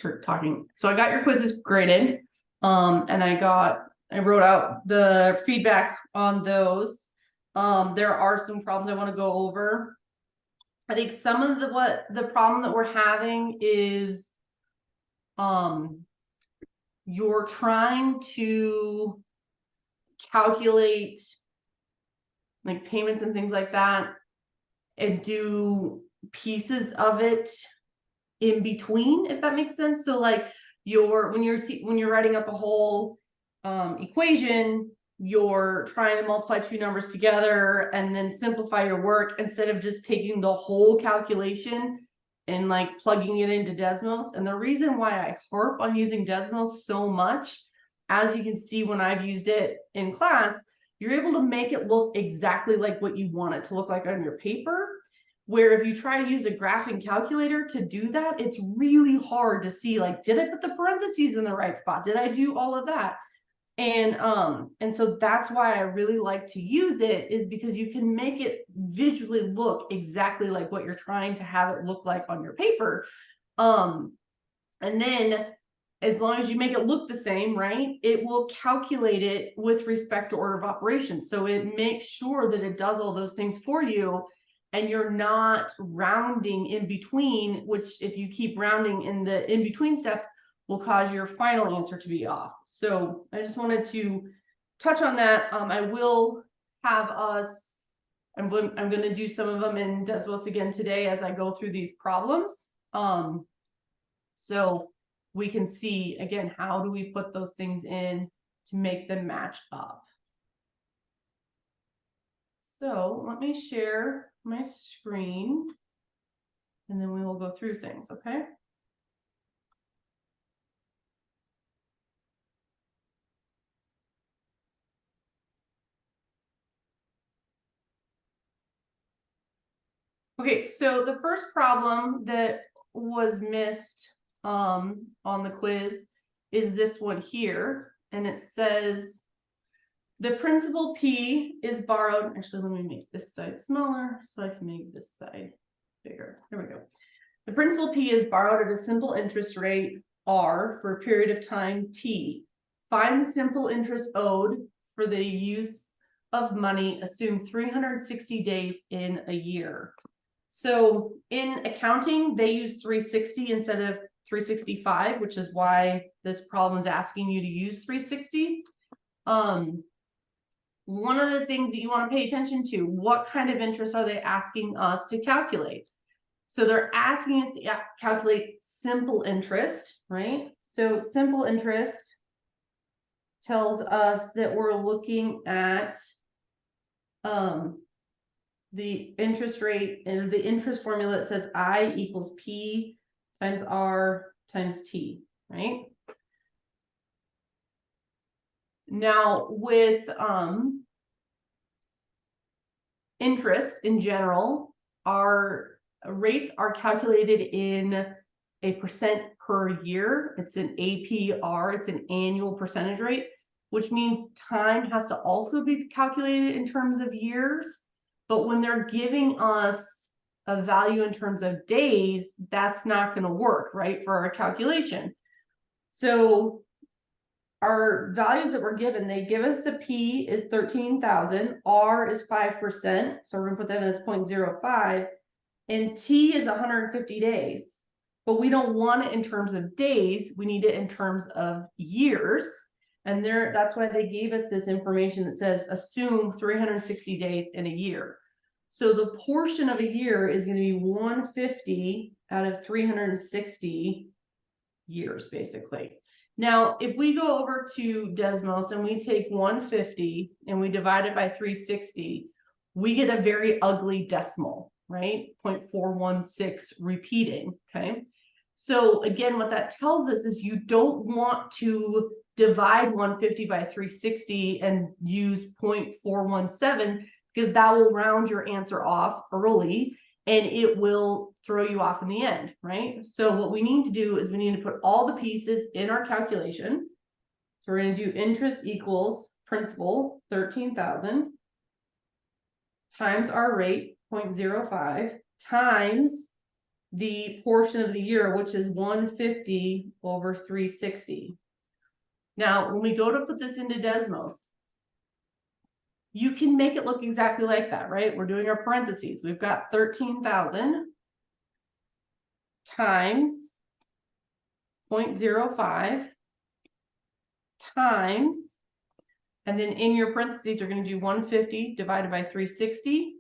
for talking. So I got your quizzes graded, and I wrote out the feedback on those. There are some problems I want to go over. I think some of the problem that we're having is, you're trying to calculate like payments and things like that and do pieces of it in between, if that makes sense. So like when you're writing up a whole equation, you're trying to multiply two numbers together and then simplify your work instead of just taking the whole calculation and like plugging it into Desmos. And the reason why I harp on using Desmos so much, as you can see when I've used it in class, you're able to make it look exactly like what you want it to look like on your paper. Where if you try to use a graphing calculator to do that, it's really hard to see, like, did I put the parentheses in the right spot? Did I do all of that? And so that's why I really like to use it, is because you can make it visually look exactly like what you're trying to have it look like on your paper. And then as long as you make it look the same, right, it will calculate it with respect to order of operations. So it makes sure that it does all those things for you, and you're not rounding in between, which if you keep rounding in the in-between steps will cause your final answer to be off. So I just wanted to touch on that. I will have us, I'm going to do some of them in Desmos again today as I go through these problems. So we can see, again, how do we put those things in to make them match up. So let me share my screen and then we will go through things, okay? Okay, so the first problem that was missed on the quiz is this one here, and it says the principal P is borrowed. Actually, let me make this side smaller so I can make this side bigger. There we go. The principal P is borrowed at a simple interest rate R for a period of time T. Find the simple interest owed for the use of money, assume 360 days in a year. So in accounting, they use 360 instead of 365, which is why this problem is asking you to use 360. One of the things that you want to pay attention to, what kind of interest are they asking us to calculate? So they're asking us to calculate simple interest, right? So simple interest tells us that we're looking at the interest rate, and the interest formula, it says I equals P times R times T, right? Now with interest in general, our rates are calculated in a percent per year. It's an APR, it's an annual percentage rate, which means time has to also be calculated in terms of years. But when they're giving us a value in terms of days, that's not going to work, right, for our calculation. So our values that we're given, they give us the P is 13,000, R is 5%, so we're going to put that as 0.05, and T is 150 days. But we don't want it in terms of days, we need it in terms of years. And that's why they gave us this information that says assume 360 days in a year. So the portion of a year is going to be 150 out of 360 years, basically. Now, if we go over to Desmos and we take 150 and we divide it by 360, we get a very ugly decimal, right? 0.416 repeating, okay? So again, what that tells us is you don't want to divide 150 by 360 and use 0.417, because that will round your answer off early and it will throw you off in the end, right? So what we need to do is we need to put all the pieces in our calculation. So we're going to do interest equals principal 13,000 times our rate 0.05 times the portion of the year, which is 150 over 360. Now, when we go to put this into Desmos, you can make it look exactly like that, right? We're doing our parentheses. We've got 13,000 times 0.05 times, and then in your parentheses, you're going to do 150 divided by 360.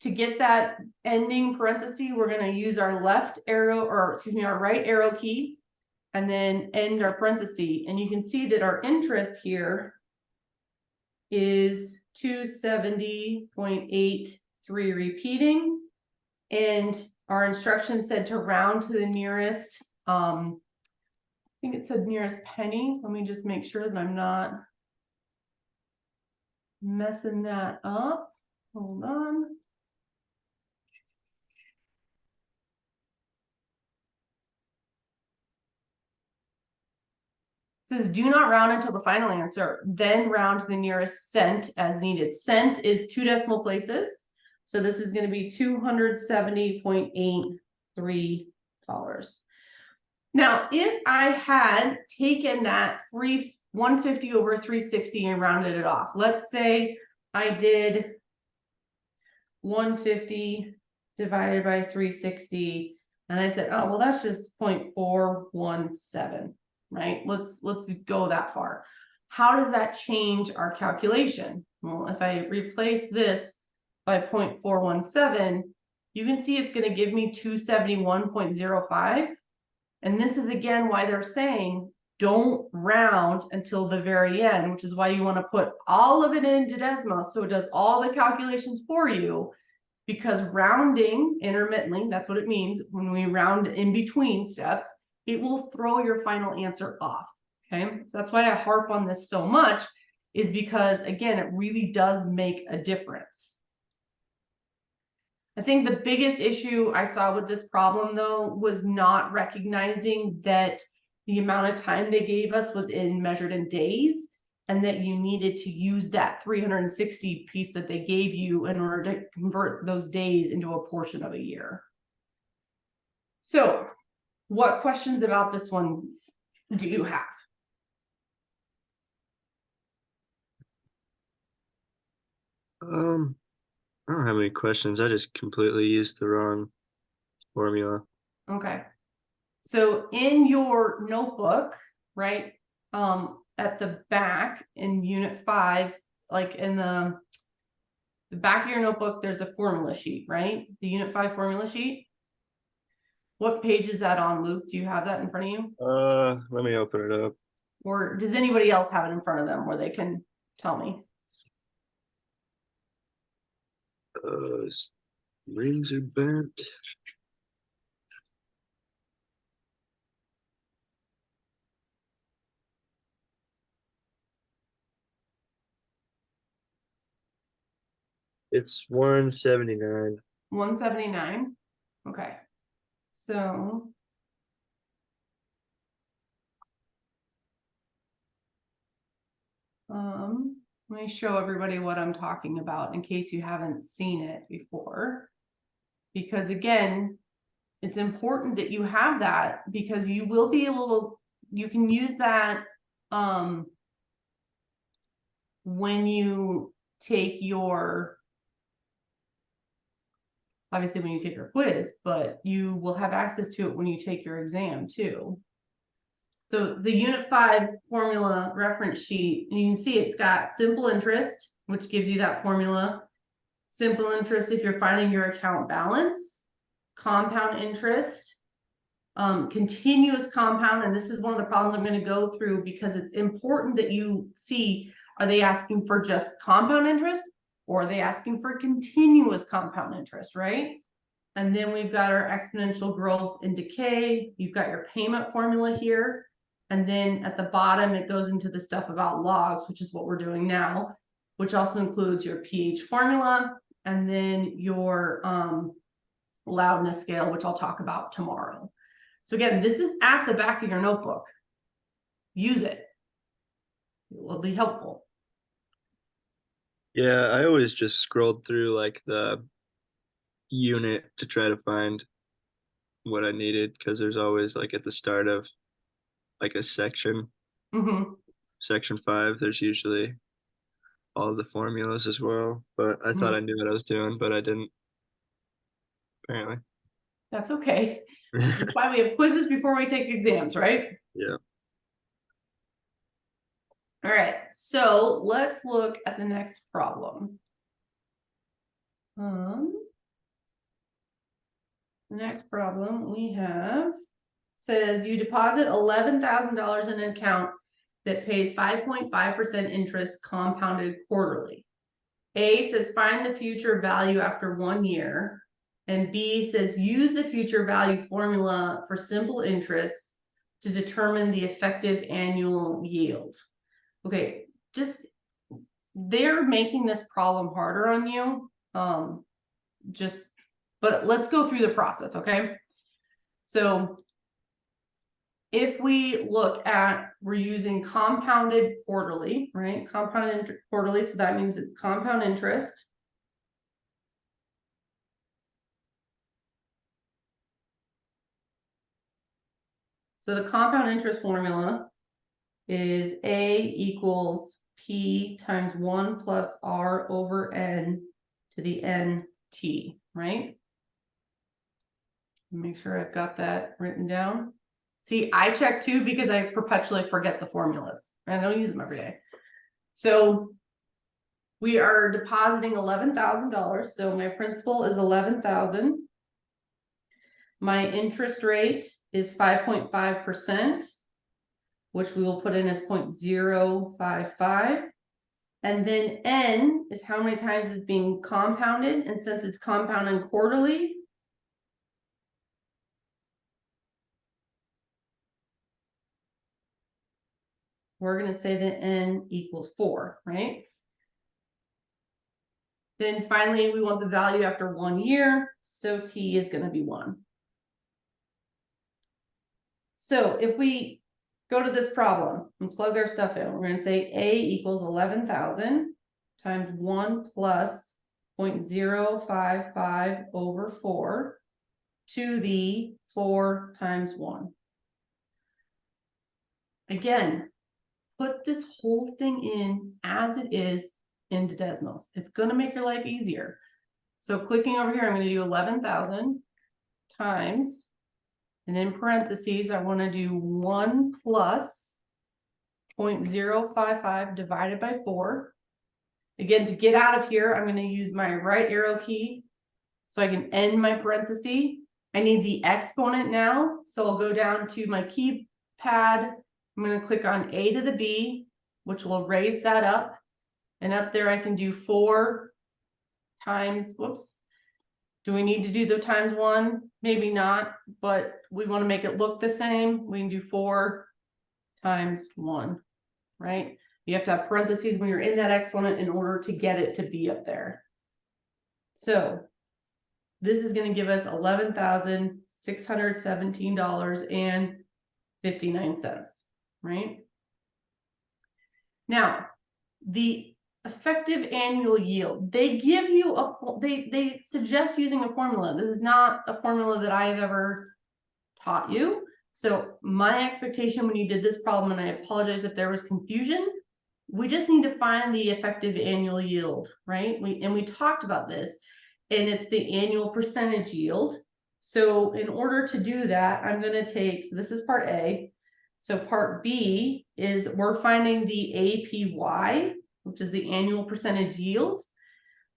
To get that ending parenthesis, we're going to use our left arrow, or excuse me, our right arrow key, and then end our parenthesis. And you can see that our interest here is 270.83 repeating. And our instructions said to round to the nearest, I think it said nearest penny. Let me just make sure that I'm not messing that up. Hold on. It says do not round until the final answer, then round to the nearest cent as needed. Cent is 2 decimal places. So this is going to be $270.83. Now, if I had taken that 150 over 360 and rounded it off, let's say I did 150 divided by 360, and I said, oh, well, that's just 0.417. Right? Let's go that far. How does that change our calculation? Well, if I replace this by 0.417, you can see it's going to give me 271.05. And this is again why they're saying don't round until the very end, which is why you want to put all of it into Desmos so it does all the calculations for you. Because rounding intermittently, that's what it means when we round in between steps, it will throw your final answer off. Okay, so that's why I harp on this so much, is because again, it really does make a difference. I think the biggest issue I saw with this problem though was not recognizing that the amount of time they gave us was measured in days, and that you needed to use that 360 piece that they gave you in order to convert those days into a portion of a year. So what questions about this one do you have? I don't have any questions. I just completely used the wrong formula. Okay. So in your notebook, right, at the back in unit 5, like in the back of your notebook, there's a formula sheet, right? The unit 5 formula sheet. What page is that on, Luke? Do you have that in front of you? Let me open it up. Or does anybody else have it in front of them where they can tell me? Rings are bent. It's 179. 179. Okay. So let me show everybody what I'm talking about in case you haven't seen it before. Because again, it's important that you have that, because you will be able to, you can use that when you take your, obviously when you take your quiz, but you will have access to it when you take your exam too. So the unit 5 formula reference sheet, and you can see it's got simple interest, which gives you that formula. Simple interest if you're finding your account balance, compound interest, continuous compound, and this is one of the problems I'm going to go through because it's important that you see, are they asking for just compound interest, or are they asking for continuous compound interest, right? And then we've got our exponential growth and decay. You've got your payment formula here. And then at the bottom, it goes into the stuff about logs, which is what we're doing now, which also includes your pH formula, and then your loudness scale, which I'll talk about tomorrow. So again, this is at the back of your notebook. Use it. It will be helpful. Yeah, I always just scrolled through like the unit to try to find what I needed because there's always like at the start of like a section, section 5, there's usually all the formulas as well. But I thought I knew what I was doing, but I didn't, apparently. That's okay. That's why we have quizzes before we take exams, right? Yeah. All right, so let's look at the next problem. The next problem we have says you deposit $11,000 in an account that pays 5.5% interest compounded quarterly. A says find the future value after 1 year, and B says use the future value formula for simple interest to determine the effective annual yield. Okay, just they're making this problem harder on you. But let's go through the process, okay? So if we look at, we're using compounded quarterly, right? Compounded quarterly, so that means it's compound interest. So the compound interest formula is A equals P times 1 plus R over N to the NT, right? Make sure I've got that written down. See, I check too because I perpetually forget the formulas and I don't use them every day. So we are depositing $11,000. So my principal is $11,000. My interest rate is 5.5%, which we will put in as 0.055. And then N is how many times it's being compounded. And since it's compounding quarterly, we're going to say that N equals 4, right? Then finally, we want the value after 1 year. So T is going to be 1. So if we go to this problem and plug our stuff in, we're going to say A equals 11,000 times 1 plus 0.055 over 4 to the 4 times 1. Again, put this whole thing in as it is into Desmos. It's going to make your life easier. So clicking over here, I'm going to do 11,000 times, and in parentheses, I want to do 1 plus 0.055 divided by 4. Again, to get out of here, I'm going to use my right arrow key so I can end my parenthesis. I need the exponent now, so I'll go down to my keypad. I'm going to click on A to the B, which will raise that up. And up there, I can do 4 times, whoops. Do we need to do the times 1? Maybe not, but we want to make it look the same. We can do 4 times 1, right? You have to have parentheses when you're in that exponent in order to get it to be up there. So this is going to give us $11,617.59, right? Now, the effective annual yield, they give you they suggest using a formula. This is not a formula that I have ever taught you. So my expectation when you did this problem, and I apologize if there was confusion, we just need to find the effective annual yield, right? We talked about this, and it's the annual percentage yield. So in order to do that, I'm going to take, so this is part A. So part B is we're finding the APY, which is the annual percentage yield,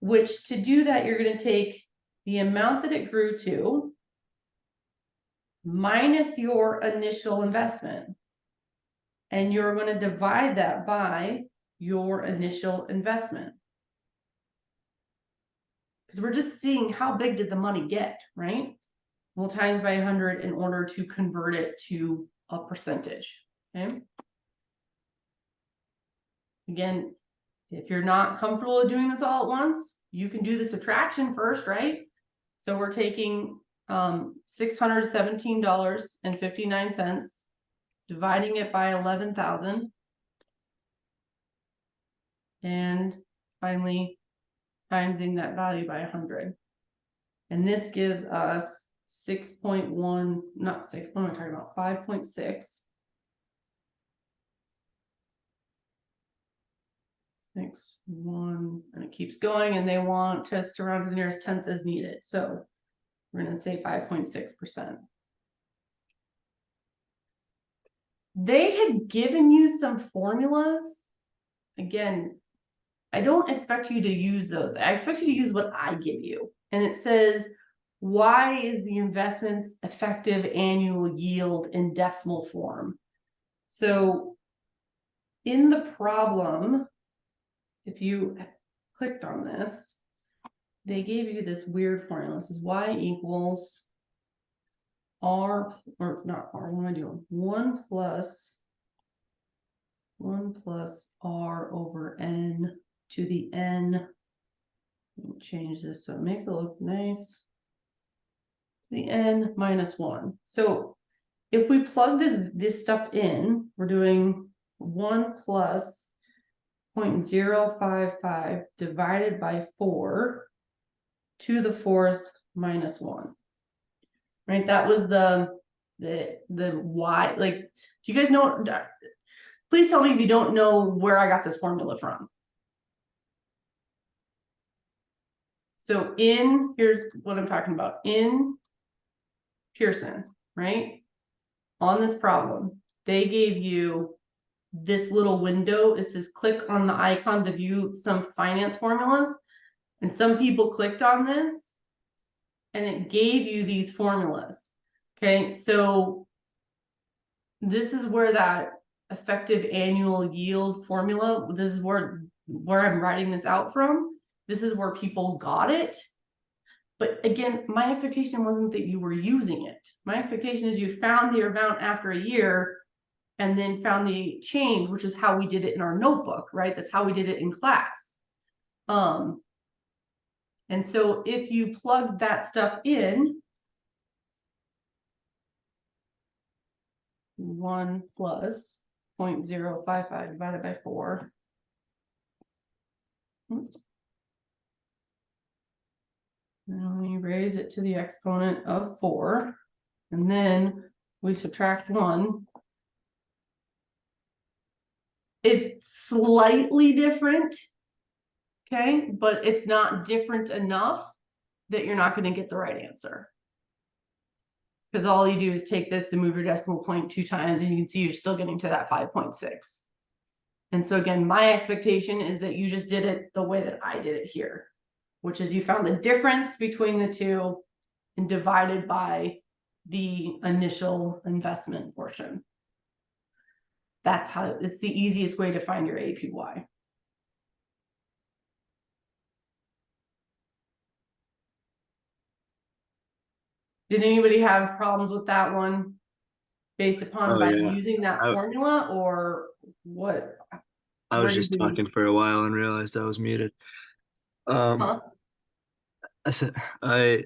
which to do that, you're going to take the amount that it grew to minus your initial investment. And you're going to divide that by your initial investment. Because we're just seeing how big did the money get, right? We'll times by 100 in order to convert it to a percentage, okay? Again, if you're not comfortable with doing this all at once, you can do the subtraction first, right? So we're taking $617.59, dividing it by 11,000, and finally timesing that value by 100. And this gives us 6.1, not 6, what am I talking about? 5.6. 6.1, and it keeps going, and they want us to round to the nearest tenth as needed. So we're going to say 5.6%. They had given you some formulas. Again, I don't expect you to use those. I expect you to use what I give you. And it says, why is the investment's effective annual yield in decimal form? So in the problem, if you clicked on this, they gave you this weird formula. This is y equals r, or not r, what am I doing? 1 plus r over n to the n. Let me change this so it makes it look nice. The n minus 1. So if we plug this stuff in, we're doing 1 plus 0.055 divided by 4 to the 4th minus 1. Right? That was the y. Like, do you guys know? Please tell me if you don't know where I got this formula from. So here's what I'm talking about. In Pearson, right? On this problem, they gave you this little window. It says click on the icon to view some finance formulas. And some people clicked on this and it gave you these formulas. Okay, so this is where that effective annual yield formula, this is where I'm writing this out from. This is where people got it. But again, my expectation wasn't that you were using it. My expectation is you found the amount after a year and then found the change, which is how we did it in our notebook, right? That's how we did it in class. And so if you plug that stuff in, 1 plus 0.055 divided by 4. Oops. And we raise it to the exponent of 4, and then we subtract 1. It's slightly different, okay, but it's not different enough that you're not going to get the right answer. Because all you do is take this and move your decimal point 2 times, and you can see you're still getting to that 5.6. And so again, my expectation is that you just did it the way that I did it here, which is you found the difference between the two and divided by the initial investment portion. That's how it's the easiest way to find your APY. Did anybody have problems with that one based upon using that formula, or what? I was just talking for a while and realized I was muted. I said I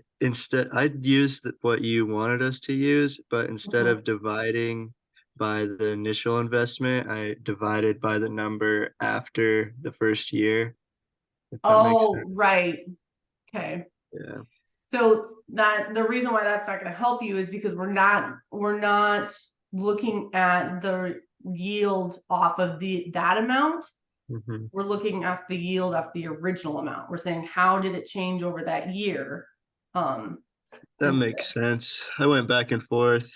used what you wanted us to use, but instead of dividing by the initial investment, I divided by the number after the first year. Oh, right. Okay. Yeah. So the reason why that's not going to help you is because we're not looking at the yield off of that amount. Mm-hmm. We're looking at the yield off the original amount. We're saying, how did it change over that year? That makes sense. I went back and forth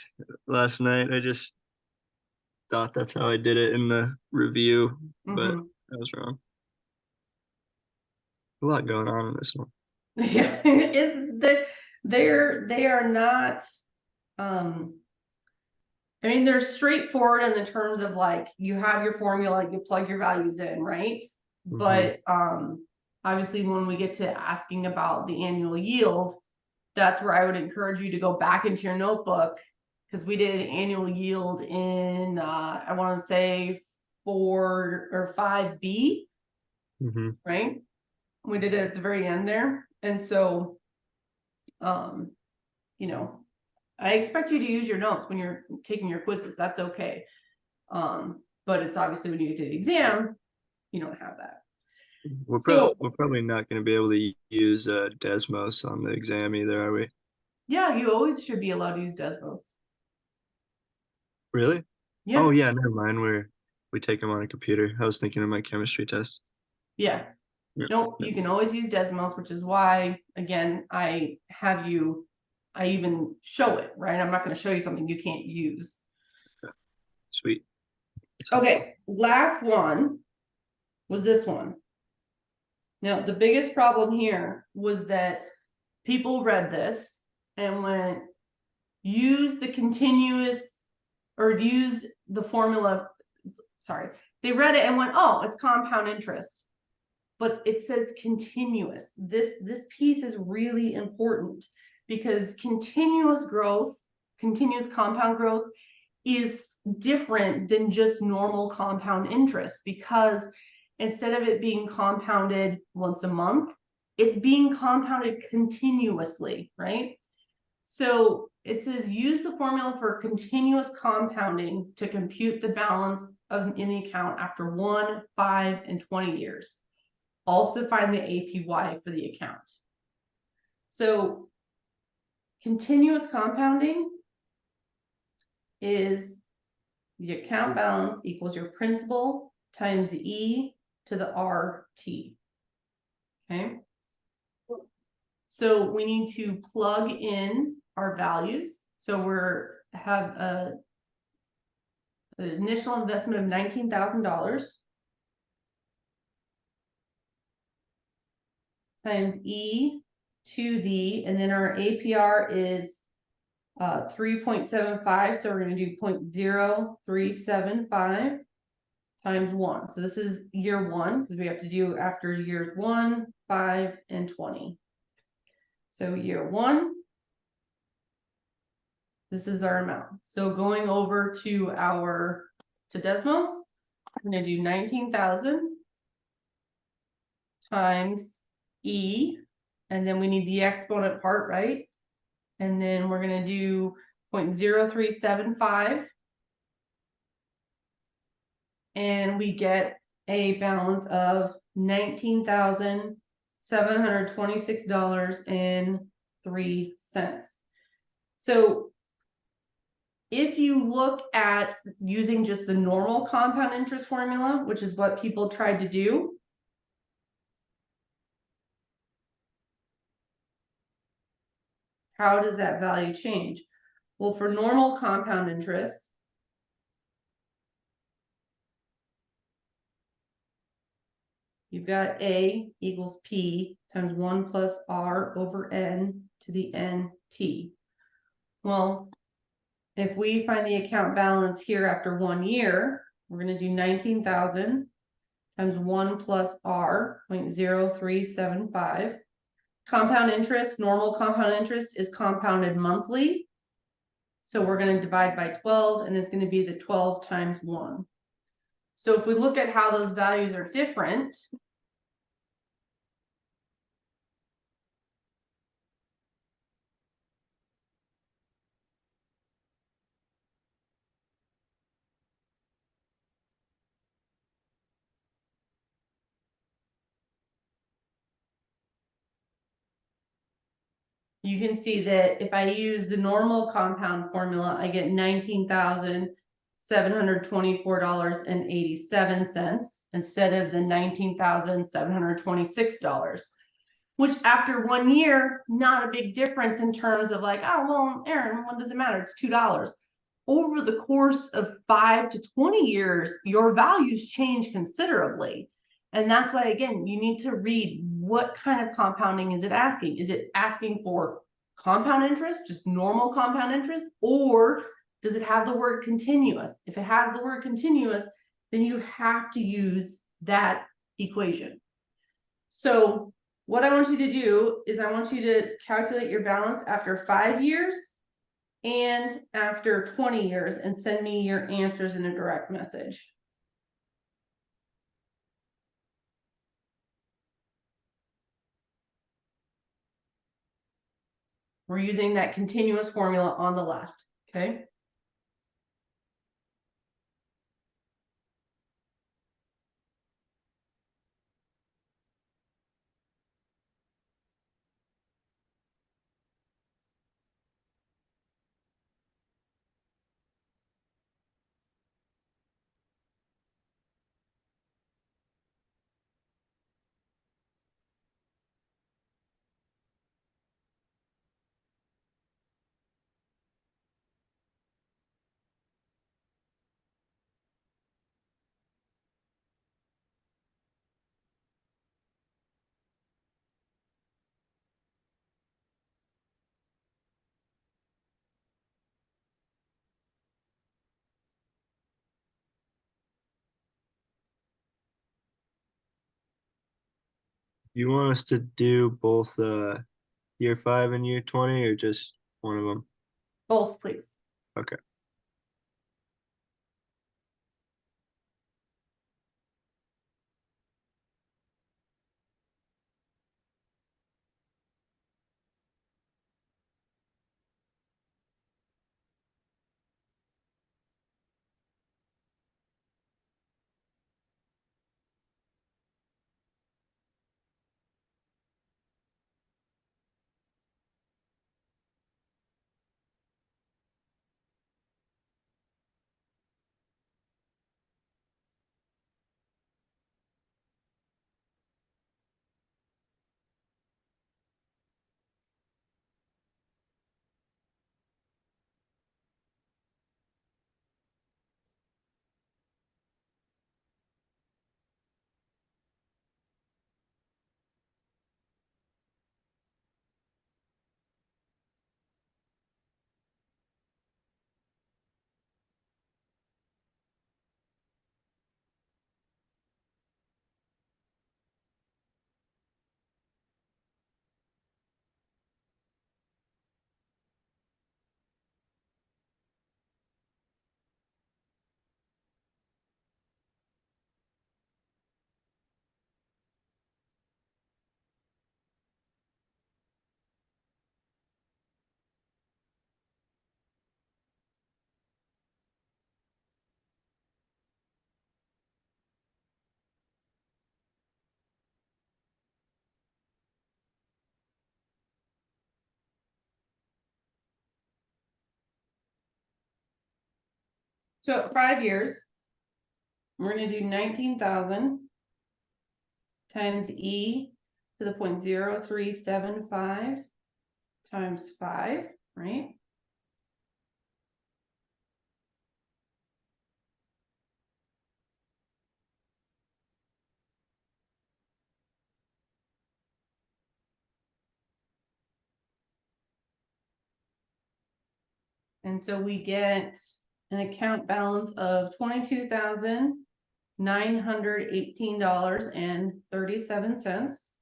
last night. I just thought that's how I did it in the review, but I was wrong. A lot going on in this one. Yeah, they are not. I mean, they're straightforward in the terms of like you have your formula, you plug your values in, right? But obviously, when we get to asking about the annual yield, that's where I would encourage you to go back into your notebook, because we did annual yield in I want to say 4 or 5B, right? We did it at the very end there. And so, you know, I expect you to use your notes when you're taking your quizzes. That's okay. But it's obviously when you get to the exam, you don't have that. So we're probably not going to be able to use Desmos on the exam either, are we? yeah, you always should be allowed to use Desmos. Really? Yeah, Oh yeah, never mind. We take them on a computer. I was thinking of my chemistry test. yeah. Yeah. No, you can always use Desmos, which is why, again, I even show it, right? I'm not going to show you something you can't use. Sweet. Okay, last one was this one. Now, the biggest problem here was that people read this and went, use the continuous or use the formula. Sorry, they read it and went, oh, it's compound interest. But it says continuous. This piece is really important because continuous growth, continuous compound growth is different than just normal compound interest, because instead of it being compounded once a month, it's being compounded continuously, right? So it says use the formula for continuous compounding to compute the balance in the account after 1, 5, and 20 years. Also find the APY for the account. So continuous compounding is the account balance equals your principal times E to the RT. Okay. So we need to plug in our values. So have an initial investment of $19,000 times E to the, and then our APR is 3.75. So we're going to do 0.0375 times 1. So this is year 1, because we have to do after years 1, 5, and 20. So year 1, this is our amount. So going over to Desmos, we're going to do 19,000 times E, and then we need the exponent part, right? And then we're going to do 0.0375. And we get a balance of $19,726.03. So if you look at using just the normal compound interest formula, which is what people tried to do, how does that value change? Well, for normal compound interest, you've got A equals P times 1 plus R over N to the NT. Well, if we find the account balance here after 1 year, we're going to do 19,000 times 1 plus R, 0.0375. Compound interest, normal compound interest is compounded monthly. So we're going to divide by 12, and it's going to be the 12 times 1. So if we look at how those values are different, you can see that if I use the normal compound formula, I get $19,724.87 instead of the $19,726, which after 1 year, not a big difference in terms of like, oh, well, Aaron, what does it matter? It's $2. Over the course of 5 to 20 years, your values change considerably. And that's why, again, you need to read what kind of compounding is it asking? Is it asking for compound interest, just normal compound interest, or does it have the word continuous? If it has the word continuous, then you have to use that equation. So what I want you to do is I want you to calculate your balance after 5 years and after 20 years and send me your answers in a direct message. We're using that continuous formula on the left, okay? You want us to do both year 5 and year 20 or just one of them? Both, please. Okay. So 5 years, we're gonna do 19,000 times E to the 0.0375 times 5, right? And so we get an account balance of $22,918.37.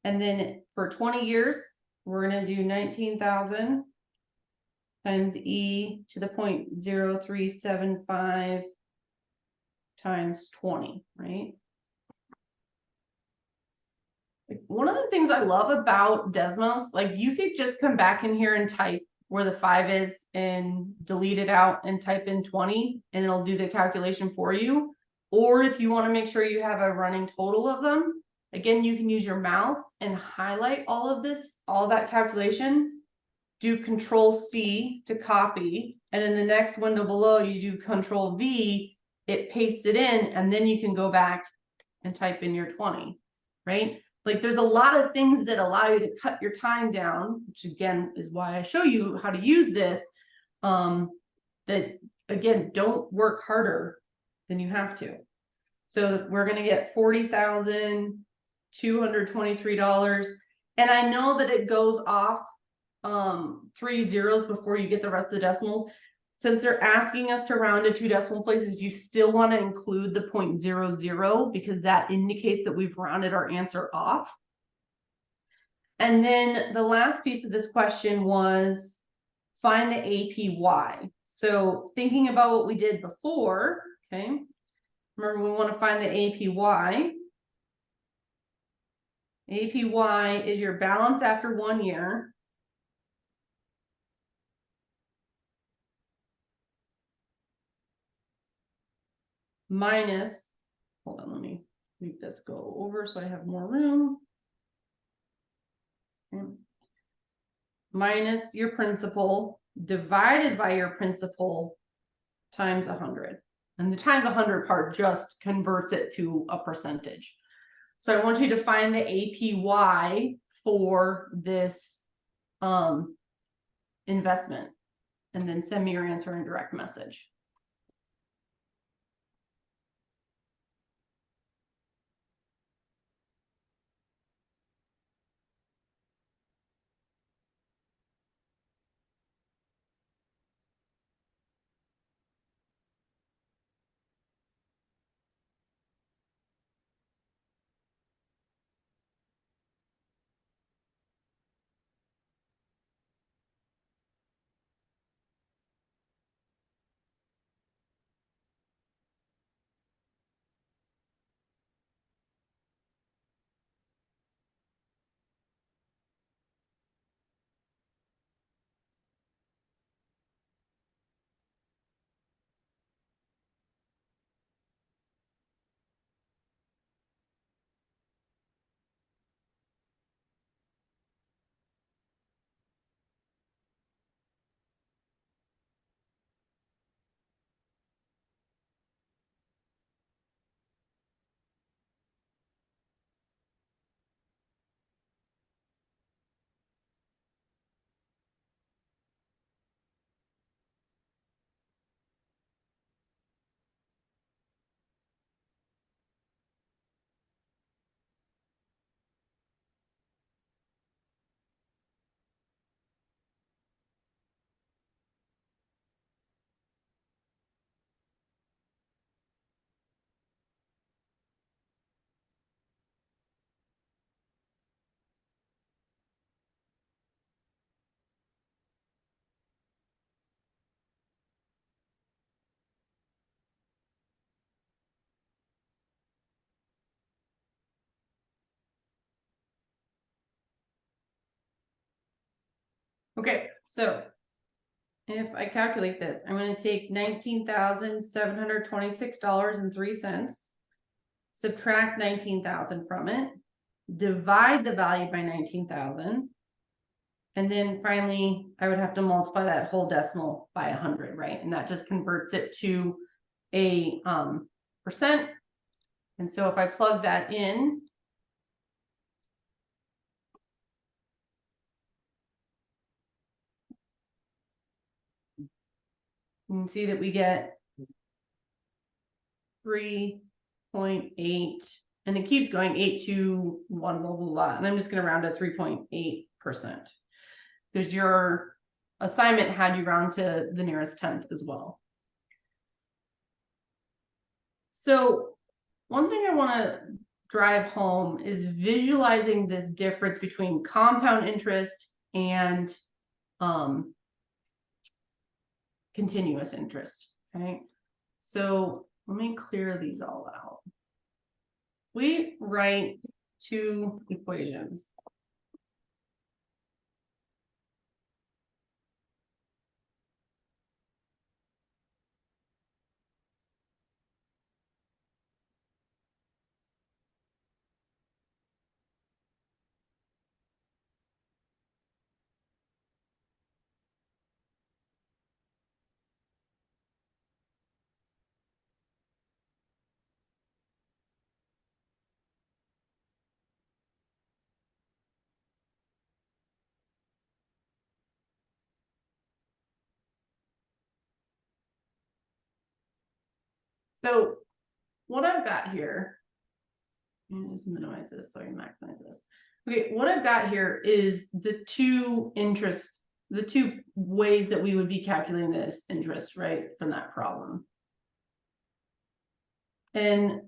And then for 20 years, we're gonna do 19,000 times E to the 0.0375 times 20, right? Like, one of the things I love about Desmos, like you could just come back in here and type where the 5 is and delete it out and type in 20 and it'll do the calculation for you. Or if you want to make sure you have a running total of them, again, you can use your mouse and highlight all of this, all that calculation, do Control C to copy, and in the next window below, you do Control V, it pastes it in, and then you can go back and type in your 20, right? Like there's a lot of things that allow you to cut your time down, which again is why I show you how to use this. That again, don't work harder than you have to. So we're gonna get $40,223. And I know that it goes off 3 zeros before you get the rest of the decimals. Since they're asking us to round to 2 decimal places, you still want to include the 0.00 because that indicates that we've rounded our answer off. And then the last piece of this question was find the APY. So thinking about what we did before, okay, remember we want to find the APY. APY is your balance after 1 year minus, hold on, let me make this go over so I have more room. Okay. Minus your principal divided by your principal times 100. And the times 100 part just converts it to a percentage. So I want you to find the APY for this investment and then send me your answer in direct message. Okay, so if I calculate this, I'm going to take $19,726.03, subtract 19,000 from it, divide the value by 19,000, and then finally I would have to multiply that whole decimal by 100, right? And that just converts it to a percent. And so if I plug that in, you can see that we get 3.8, and it keeps going 821, blah, blah, blah. And I'm just going to round to 3.8% because your assignment had you round to the nearest tenth as well. So one thing I want to drive home is visualizing this difference between compound interest and continuous interest. Okay, so let me clear these all out. We write two equations. So what I've got here, and just minimize this so I can maximize this. Okay, what I've got here is the two ways that we would be calculating this interest, right, from that problem. And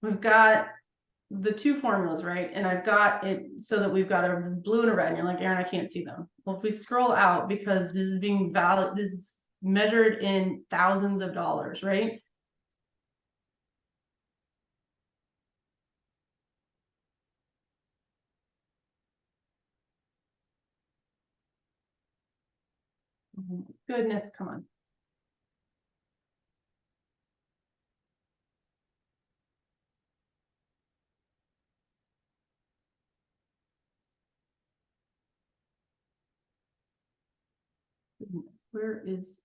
we've got the two formulas, right? And I've got it so that we've got a blue and a red, and you're like, Aaron, I can't see them. Well, if we scroll out, because this is being valid, this is measured in thousands of dollars, right? Goodness, come on. Goodness,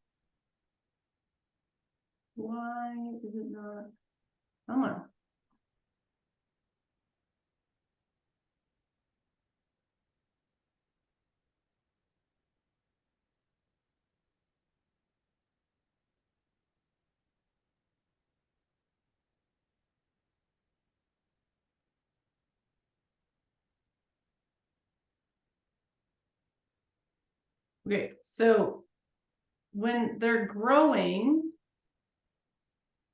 why is it not? Come on. Okay, so when they're growing,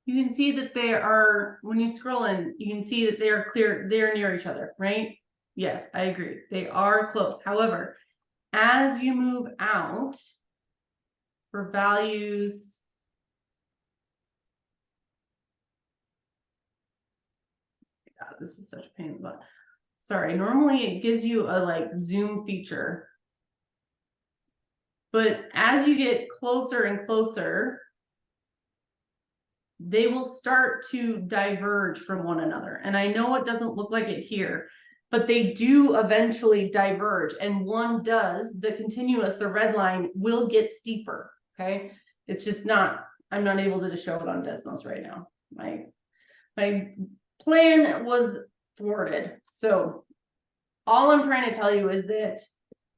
you can see that they are, when you scroll in, you can see that they are they're near each other, right? Yes, I agree. They are close. However, as you move out for values, God, this is such a pain in the butt. Sorry, normally it gives you a like zoom feature. But as you get closer and closer, they will start to diverge from one another. And I know it doesn't look like it here, but they do eventually diverge. And one does, the continuous, the red line will get steeper. Okay. It's just not, I'm not able to show it on Desmos right now. My plan was thwarted. So all I'm trying to tell you is that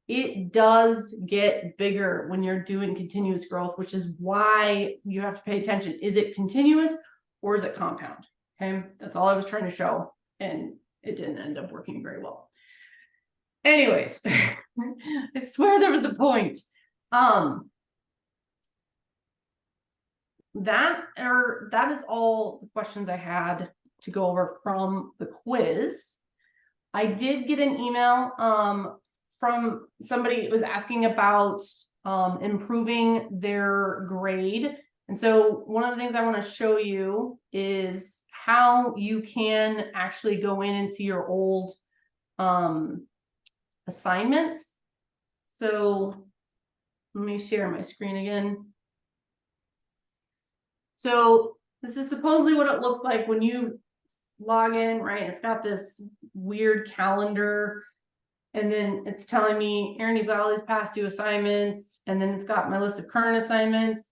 it does get bigger when you're doing continuous growth, which is why you have to pay attention. Is it continuous or is it compound? Okay, that's all I was trying to show, and it didn't end up working very well. Anyways, I swear there was a point. That is all the questions I had to go over from the quiz. I did get an email from somebody who was asking about improving their grade. And so one of the things I want to show you is how you can actually go in and see your old assignments So let me share my screen again. So this is supposedly what it looks like when you log in, right? It's got this weird calendar, and then it's telling me Aaron Valley's past due assignments, and then it's got my list of current assignments.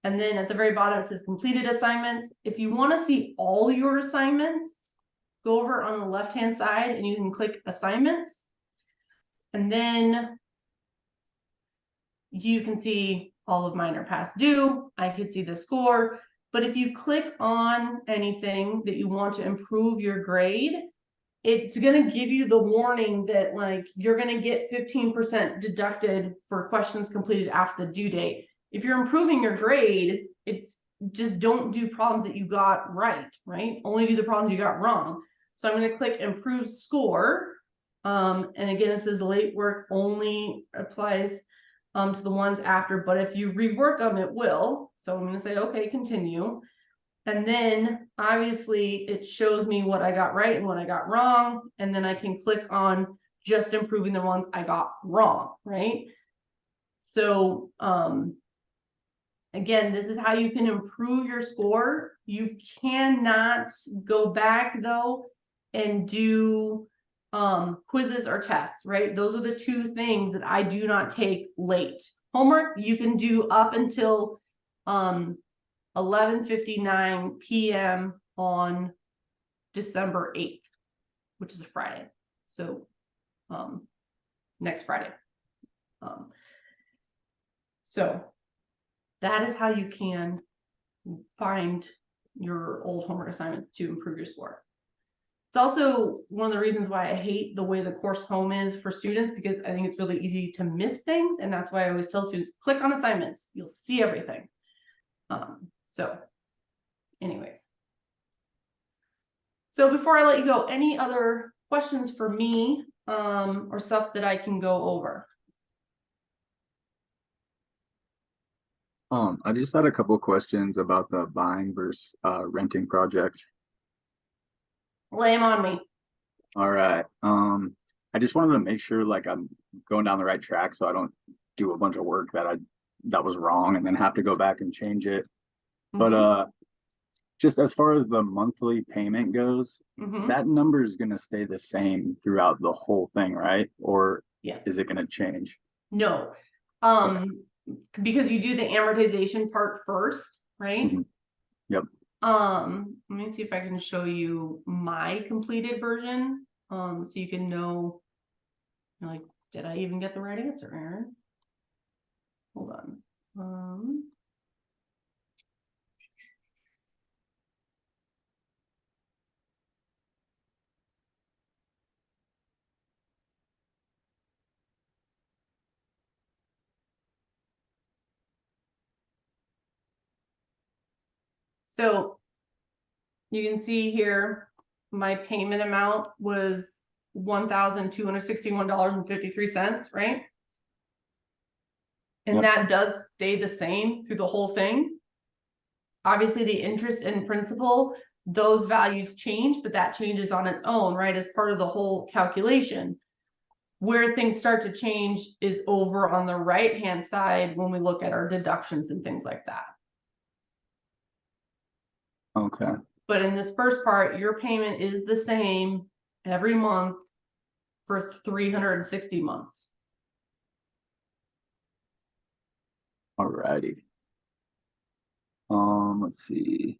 And then at the very bottom, it says completed assignments. If you want to see all your assignments, go over on the left-hand side and you can click assignments. And then you can see all of mine are past due. I could see the score. But if you click on anything that you want to improve your grade, it's going to give you the warning that like you're going to get 15% deducted for questions completed after the due date. If you're improving your grade, it's just don't do problems that you got right? Only do the problems you got wrong. So I'm going to click improve score. And again, it says late work only applies to the ones after, but if you rework them, it will. So I'm going to say, okay, continue. And then obviously it shows me what I got right and what I got wrong. And then I can click on just improving the ones I got wrong, right? So, again, this is how you can improve your score. You cannot go back though and do quizzes or tests, right? Those are the two things that I do not take late. Homework you can do up until 11:59 p.m. on December 8th, which is a Friday. So next Friday. So that is how you can find your old homework assignments to improve your score. It's also one of the reasons why I hate the way the course home is for students, because I think it's really easy to miss things. And that's why I always tell students, click on assignments, you'll see everything. So anyways. So before I let you go, any other questions for me or stuff that I can go over? I just had a couple of questions about the buying versus renting project. Lay them on me. All right. I just wanted to make sure like I'm going down the right track so I don't do a bunch of work that was wrong and then have to go back and change it. But just as far as the monthly payment goes, that number is going to stay the same throughout the whole thing, right? Or yes, is it going to change? No. Because you do the amortization part first, right? Yep. Let me see if I can show you my completed version. So you can know, like, did I even get the right answer, Aaron? Hold on. So you can see here, my payment amount was $1,261.53, right? And that does stay the same through the whole thing. Obviously, the interest and principal, those values change, but that changes on its own, right? As part of the whole calculation. Where things start to change is over on the right-hand side when we look at our deductions and things like that. Okay. But in this first part, your payment is the same every month for 360 months. All righty. Let's see.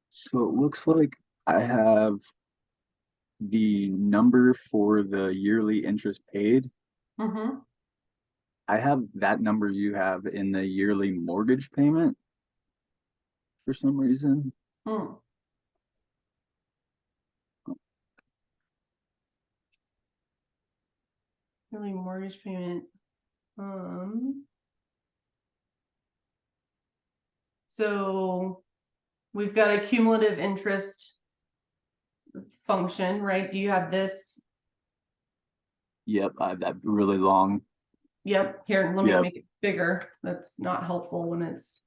So it looks like I have the number for the yearly interest paid. I have that number you have in the yearly mortgage payment for some reason. Yearly mortgage payment. So we've got a cumulative interest function, right? Do you have this? Yep, I have that really long. Yep. Here, let me make it bigger. That's not helpful when it's.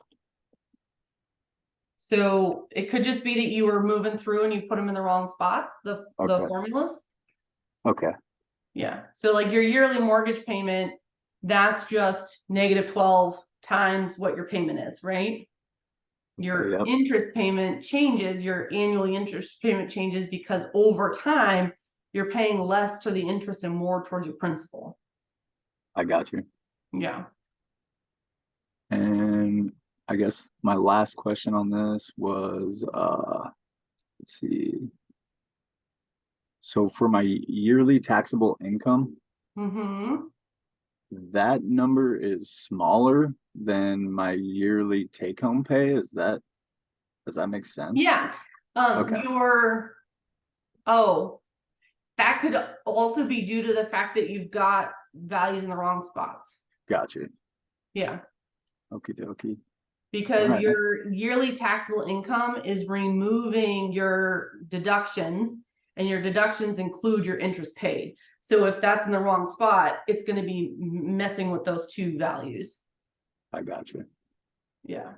So it could just be that you were moving through and you put them in the wrong spots, the formulas. Okay. Yeah, so like your yearly mortgage payment, that's just -12 times what your payment is, right? Your Yep. interest payment changes, your annual interest payment changes because over time, you're paying less to the interest and more towards your principal. I got you. Yeah. And I guess my last question on this was, let's see. So for my yearly taxable income, Mm-hmm. that number is smaller than my yearly take-home pay. Does that make sense? Yeah. Okay. Oh, that could also be due to the fact that you've got values in the wrong spots. Gotcha. Yeah. Okie dokie. Because Alright. your yearly taxable income is removing your deductions, and your deductions include your interest paid. So if that's in the wrong spot, it's going to be messing with those two values. I got you. Yeah.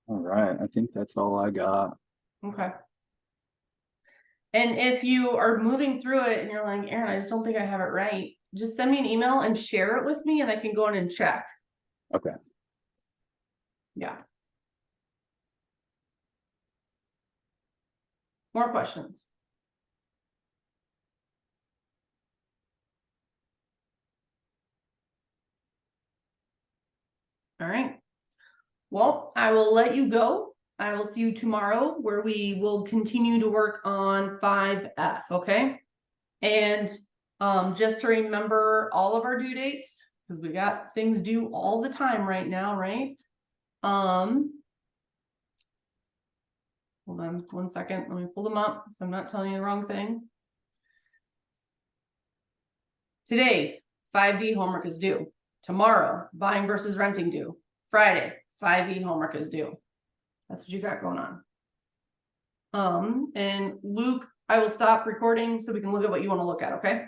All right. I think that's all I got. Okay. And if you are moving through it and you're like, Aaron, I just don't think I have it right, just send me an email and share it with me and I can go in and check. Okay. Yeah. More questions? All right. Well, I will let you go. I will see you tomorrow where we will continue to work on 5F, okay? And just to remember all of our due dates, because we got things due all the time right now, right? Hold on 1 second. Let me pull them up so I'm not telling you the wrong thing. Today, 5D homework is due. Tomorrow, buying versus renting due. Friday, 5E homework is due. That's what you got going on. And Luke, I will stop recording so we can look at what you want to look at, okay?